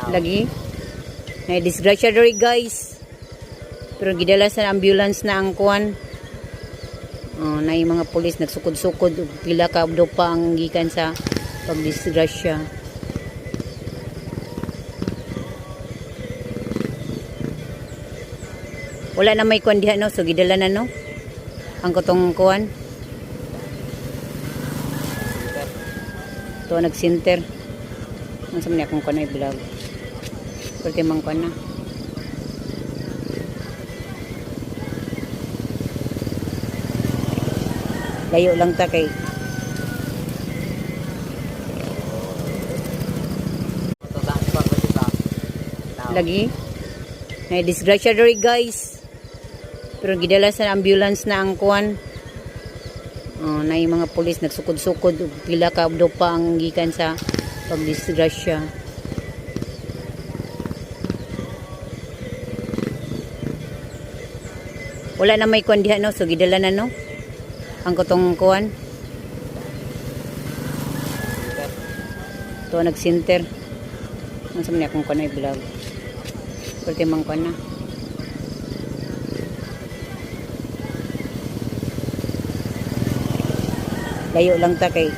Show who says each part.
Speaker 1: Lagi. Nay disgrasya diri guys. Pero gidala sa ambulance na ang kuan. Na yung mga pulis nagsukod-sukod ug pila ka pa ang gikan sa pagdisgrasya. Wala na may kuan diha no, so gidala na no. Ang kutong kuan. To nag-center. Ang sa man akong kuan ay vlog. Pwede mang kuan na. Layo lang ta kay lagi. Nay disgrasya diri guys. Pero gidala sa ambulance na ang kuan. Na yung mga pulis nagsukod-sukod ug pila ka pa ang gikan sa pagdisgrasya. Wala na may kuan diha no, so gidala na no. Ang kutong kuan. To nag-center. Ang sa man akong kuan ay vlog. Pwede mang kuan na. Layo lang ta kay